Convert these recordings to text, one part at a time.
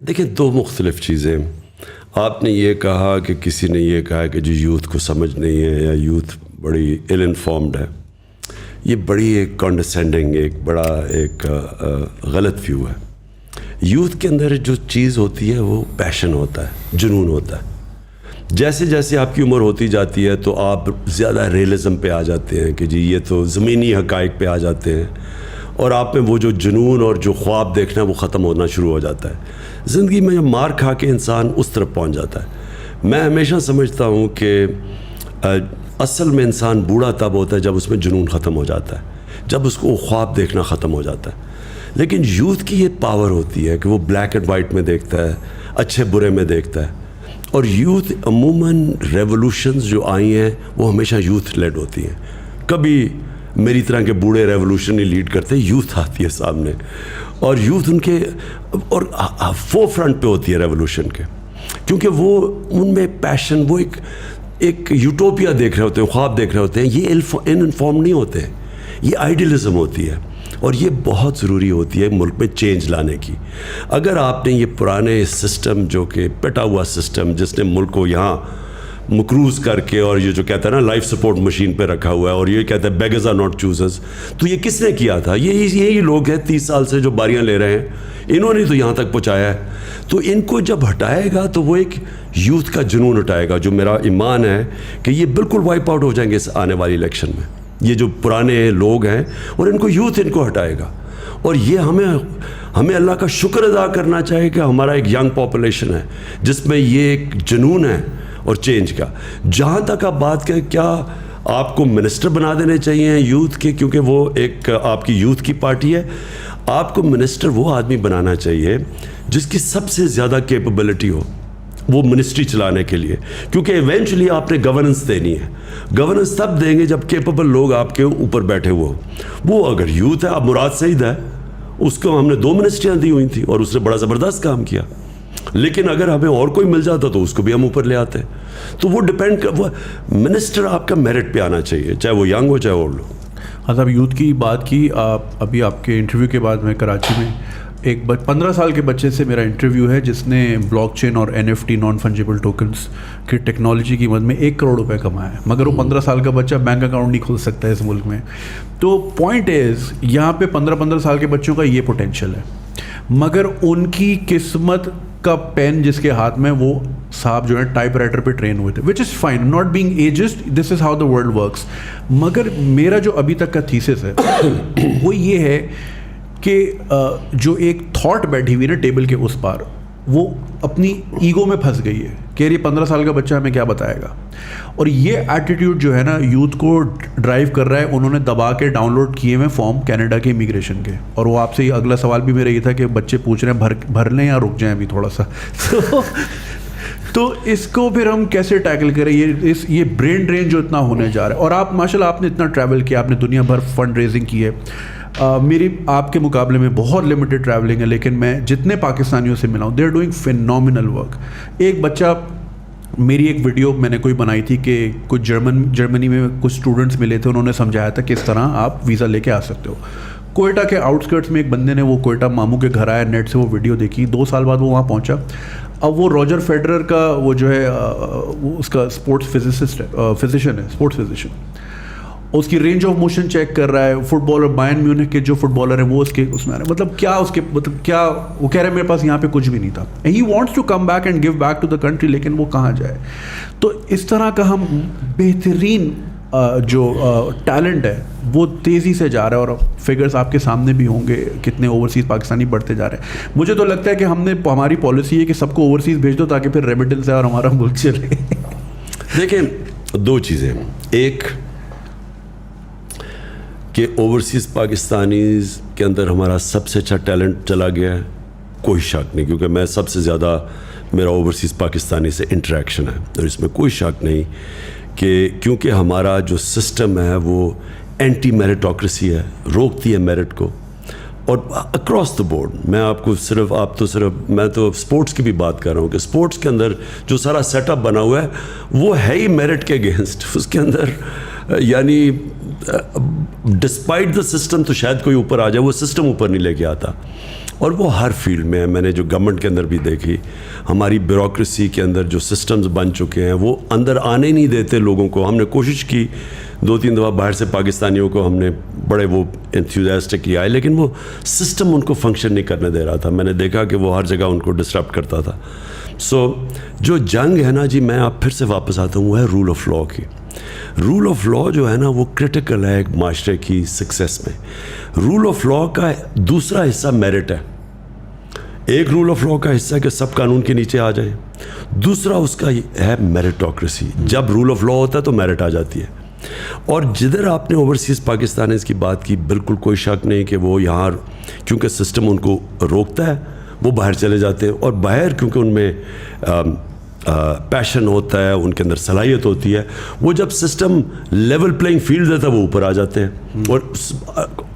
دیکھیں دو مختلف چیزیں. آپ نے یہ کہا کہ کسی نے یہ کہا کہ جو یوتھ کو سمجھ نہیں ہے یا یوتھ بڑی ایل انفارمڈ ہے. یہ بڑی ایک کانڈسینڈنگ ایک غلط ویو ہے. یوتھ کے اندر جو چیز ہوتی ہے وہ پیشن ہوتا ہے, جنون ہوتا ہے. جیسے جیسے آپ کی عمر ہوتی جاتی ہے تو آپ زیادہ ریئلزم پہ آ جاتے ہیں کہ جی یہ تو زمینی حقائق پہ آ جاتے ہیں, اور آپ میں وہ جو جنون اور جو خواب دیکھنا وہ ختم ہونا شروع ہو جاتا ہے. زندگی میں جب مار کھا کے انسان اس طرف پہنچ جاتا ہے. میں ہمیشہ سمجھتا ہوں کہ اصل میں انسان بوڑھا تب ہوتا ہے جب اس میں جنون ختم ہو جاتا ہے, جب اس کو خواب دیکھنا ختم ہو جاتا ہے. لیکن یوتھ کی یہ پاور ہوتی ہے کہ وہ بلیک اینڈ وائٹ میں دیکھتا ہے, اچھے برے میں دیکھتا ہے. اور یوتھ عموماً ریولوشنز جو آئی ہیں وہ ہمیشہ یوتھ لیڈ ہوتی ہیں. کبھی میری طرح کے بوڑھے ریولوشن نہیں لیڈ کرتے, یوتھ آتی ہے سامنے, اور یوتھ ان کے اور فور فرنٹ پہ ہوتی ہے ریولوشن کے, کیونکہ وہ ان میں پیشن, وہ ایک یوٹوپیا دیکھ رہے ہوتے ہیں, خواب دیکھ رہے ہوتے ہیں. یہ ان انفارم نہیں ہوتے ہیں, یہ آئیڈیلزم ہوتی ہے, اور یہ بہت ضروری ہوتی ہے ملک میں چینج لانے کی. اگر آپ نے یہ پرانے سسٹم جو کہ پٹا ہوا سسٹم جس نے ملک کو یہاں مقروض کر کے, اور یہ جو کہتا ہے نا لائف سپورٹ مشین پہ رکھا ہوا ہے, اور یہ کہتا ہے بیگرز آر ناٹ چوزرز, تو یہ کس نے کیا تھا؟ یہی لوگ ہیں 30 سال سے جو باریاں لے رہے ہیں, انہوں نے تو یہاں تک پہنچایا ہے. تو ان کو جب ہٹائے گا تو وہ ایک یوتھ کا جنون ہٹائے گا, جو میرا ایمان ہے کہ یہ بالکل وائپ آؤٹ ہو جائیں گے اس آنے والی الیکشن میں. یہ جو پرانے لوگ ہیں اور ان کو یوتھ ان کو ہٹائے گا. اور یہ ہمیں اللہ کا شکر ادا کرنا چاہیے کہ ہمارا ایک ینگ پاپولیشن ہے جس میں یہ ایک جنون ہے اور چینج کا. جہاں تک آپ بات کریں کیا آپ کو منسٹر بنا دینے چاہیے یوتھ کے, کیونکہ وہ ایک آپ کی یوتھ کی پارٹی ہے. آپ کو منسٹر وہ آدمی بنانا چاہیے جس کی سب سے زیادہ کیپبلٹی ہو وہ منسٹری چلانے کے لیے, کیونکہ ایونچولی آپ نے گورننس دینی ہے. گورننس تب دیں گے جب کیپبل لوگ آپ کے اوپر بیٹھے ہوئے ہو. وہ اگر یوتھ ہے, اب مراد سعید ہے, اس کو ہم نے 2 منسٹریاں دی ہوئی تھیں اور اس نے بڑا زبردست کام کیا, لیکن اگر ہمیں اور کوئی مل جاتا تو اس کو بھی ہم اوپر لے آتے. تو وہ ڈپینڈ وہ منسٹر آپ کا میرٹ پہ آنا چاہیے, چاہے وہ ینگ ہو چاہے اولڈ ہو. صاحب یوتھ کی بات کی, ابھی آپ کے انٹرویو کے بعد میں کراچی میں ایک 15 سال کے بچے سے میرا انٹرویو ہے جس نے بلاک چین اور NFT نان فنجیبل ٹوکنس کی ٹیکنالوجی کی مد میں 1 کروڑ روپے کمایا ہے, مگر وہ 15 سال کا بچہ بینک اکاؤنٹ نہیں کھول سکتا ہے اس ملک میں. تو پوائنٹ از یہاں پہ 15 سال کے بچوں کا یہ پوٹینشیل ہے, مگر ان کی قسمت کا پین جس کے ہاتھ میں, وہ صاحب جو ہے ٹائپ رائٹر پہ ٹرین ہوئے تھے, which is fine, not being judged, this is how the world works. مگر میرا جو ابھی تک کا تھیسس ہے وہ یہ ہے کہ جو ایک تھاٹ بیٹھی ہوئی نا ٹیبل کے اس پار, وہ اپنی ایگو میں پھنس گئی ہے کہ یہ 15 سال کا بچہ ہمیں کیا بتائے گا. اور یہ ایٹیٹیوڈ جو ہے نا یوتھ کو ڈرائیو کر رہا ہے. انہوں نے دبا کے ڈاؤن لوڈ کیے ہوئے فارم کینیڈا کے امیگریشن کے, اور وہ آپ سے اگلا سوال بھی میرا یہ تھا کہ بچے پوچھ رہے ہیں بھر لیں یا رک جائیں ابھی تھوڑا سا. تو اس کو پھر ہم کیسے ٹیکل کریں, یہ برین ڈرین جو اتنا ہونے جا رہا ہے. اور آپ ماشاء اللہ آپ نے اتنا ٹریول کیا, آپ نے دنیا بھر فنڈ ریزنگ کی ہے. میری آپ کے مقابلے میں بہت لمیٹڈ ٹریولنگ ہے, لیکن میں جتنے پاکستانیوں سے ملا ہوں they are doing phenomenal work. ایک بچہ, میری ایک ویڈیو میں نے کوئی بنائی تھی کہ کچھ جرمنی میں کچھ اسٹوڈنٹس ملے تھے, انہوں نے سمجھایا تھا کس طرح آپ ویزا لے کے آ سکتے ہو. کوئٹہ کے آؤٹسکرٹس میں ایک بندے نے, وہ کوئٹہ ماموں کے گھر آیا, نیٹ سے وہ ویڈیو دیکھی, 2 سال بعد وہ وہاں پہنچا. اب وہ روجر فیڈرر کا وہ جو ہے اس کا اسپورٹس فزیشین ہے, اسپورٹس فزیشین, اس کی رینج آف موشن چیک کر رہا ہے. فٹ بالر بائرن میونخ کے جو فٹ بالر ہیں وہ اس کے اس میں آ رہے ہیں. مطلب کیا وہ کہہ رہے ہیں میرے پاس یہاں پہ کچھ بھی نہیں تھا. He wants to come back and give back to the country, لیکن وہ کہاں جائے. تو اس طرح کا ہم بہترین جو ٹیلنٹ ہے وہ تیزی سے جا رہا ہے, اور فگرز آپ کے سامنے بھی ہوں گے کتنے اوورسیز پاکستانی بڑھتے جا رہے ہیں. مجھے تو لگتا ہے کہ ہماری پالیسی ہے کہ سب کو اوورسیز بھیج دو تاکہ پھر ریمیٹنس ہے اور ہمارا ملک چلے. دیکھیں 2 چیزیں, ایک کہ اوورسیز پاکستانیز کے اندر ہمارا سب سے اچھا ٹیلنٹ چلا گیا ہے, کوئی شک نہیں, کیونکہ میں سب سے زیادہ میرا اوورسیز پاکستانی سے انٹریکشن ہے, اور اس میں کوئی شک نہیں کہ کیونکہ ہمارا جو سسٹم ہے وہ اینٹی میرٹوکریسی ہے, روکتی ہے میرٹ کو. اور اکراس دا بورڈ, میں آپ کو میں تو اسپورٹس کی بھی بات کر رہا ہوں کہ اسپورٹس کے اندر جو سارا سیٹ اپ بنا ہوا ہے وہ ہے ہی میرٹ کے اگینسٹ. اس کے اندر یعنی ڈسپائٹ دا سسٹم تو شاید کوئی اوپر آ جائے, وہ سسٹم اوپر نہیں لے کے آتا. اور وہ ہر فیلڈ میں ہے. میں نے جو گورنمنٹ کے اندر بھی دیکھی, ہماری بیوروکریسی کے اندر جو سسٹمز بن چکے ہیں وہ اندر آنے نہیں دیتے لوگوں کو. ہم نے کوشش کی 2-3 دفعہ باہر سے پاکستانیوں کو ہم نے بڑے وہ انتھوزیاسٹکلی آئے, لیکن وہ سسٹم ان کو فنکشن نہیں کرنے دے رہا تھا. میں نے دیکھا کہ وہ ہر جگہ ان کو ڈسٹرپٹ کرتا تھا. جو جنگ ہے نا جی, میں آپ پھر سے واپس آتا ہوں, وہ ہے رول آف لا کی. رول آف لا جو ہے نا وہ کرٹیکل ہے ایک معاشرے کی سکسیس میں. رول آف لا کا دوسرا حصہ میرٹ ہے. ایک رول آف لا کا حصہ ہے کہ سب قانون کے نیچے آ جائیں, دوسرا اس کا ہے میرٹوکریسی. جب رول آف لا ہوتا ہے تو میرٹ آ جاتی ہے. اور جدھر آپ نے اوورسیز پاکستانیز کی بات کی, بالکل کوئی شک نہیں کہ وہ یہاں کیونکہ سسٹم ان کو روکتا ہے وہ باہر چلے جاتے ہیں, اور باہر کیونکہ ان میں پیشن ہوتا ہے, ان کے اندر صلاحیت ہوتی ہے, وہ جب سسٹم لیول پلینگ فیلڈ دیتا ہے وہ اوپر آ جاتے ہیں اور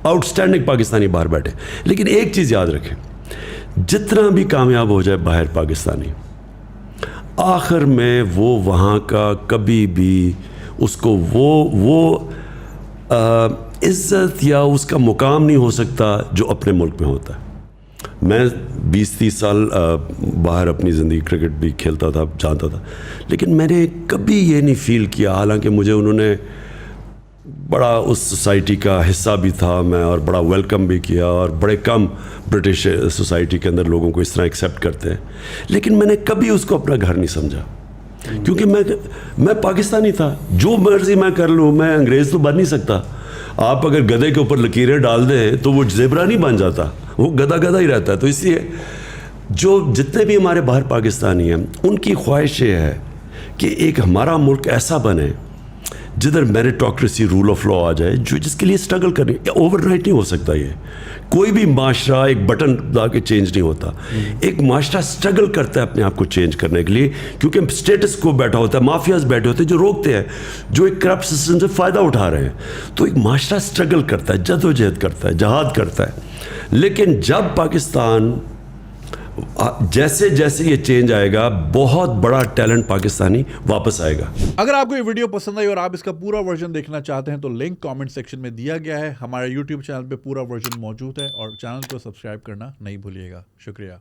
آؤٹ اسٹینڈنگ پاکستانی باہر بیٹھے. لیکن ایک چیز یاد رکھیں, جتنا بھی کامیاب ہو جائے باہر پاکستانی, آخر میں وہ وہاں کا کبھی بھی اس کو وہ عزت یا اس کا مقام نہیں ہو سکتا جو اپنے ملک میں ہوتا ہے. میں 20-30 سال باہر اپنی زندگی کرکٹ بھی کھیلتا تھا, جانتا تھا, لیکن میں نے کبھی یہ نہیں فیل کیا, حالانکہ مجھے انہوں نے بڑا اس سوسائٹی کا حصہ بھی تھا میں, اور بڑا ویلکم بھی کیا, اور بڑے کم برٹش سوسائٹی کے اندر لوگوں کو اس طرح ایکسیپٹ کرتے ہیں, لیکن میں نے کبھی اس کو اپنا گھر نہیں سمجھا. کیونکہ میں پاکستانی تھا, جو مرضی میں کر لوں, میں انگریز تو بن نہیں سکتا. آپ اگر گدھے کے اوپر لکیریں ڈال دیں تو وہ زیبرا نہیں بن جاتا, وہ گدھا گدھا ہی رہتا ہے. تو اس لیے جو جتنے بھی ہمارے باہر پاکستانی ہیں ان کی خواہش یہ ہے کہ ایک ہمارا ملک ایسا بنے جدھر میرٹوکریسی رول آف لا آ جائے, جو جس کے لیے اسٹرگل کرنی. اوور نائٹ نہیں ہو سکتا. یہ کوئی بھی معاشرہ ایک بٹن دبا کے چینج نہیں ہوتا. ایک معاشرہ اسٹرگل کرتا ہے اپنے آپ کو چینج کرنے کے لیے, کیونکہ اسٹیٹس کو بیٹھا ہوتا ہے, مافیاز بیٹھے ہوتے ہیں جو روکتے ہیں, جو ایک کرپٹ سسٹم سے فائدہ اٹھا رہے ہیں. تو ایک معاشرہ اسٹرگل کرتا ہے, جد و جہد کرتا ہے, جہاد کرتا ہے. لیکن جب پاکستان جیسے جیسے یہ چینج آئے گا, بہت بڑا ٹیلنٹ پاکستانی واپس آئے گا. اگر آپ کو یہ ویڈیو پسند آئی اور آپ اس کا پورا ورژن دیکھنا چاہتے ہیں تو لنک کامنٹ سیکشن میں دیا گیا ہے. ہمارے یوٹیوب چینل پہ پورا ورژن موجود ہے, اور چینل کو سبسکرائب کرنا نہیں بھولیے گا. شکریہ.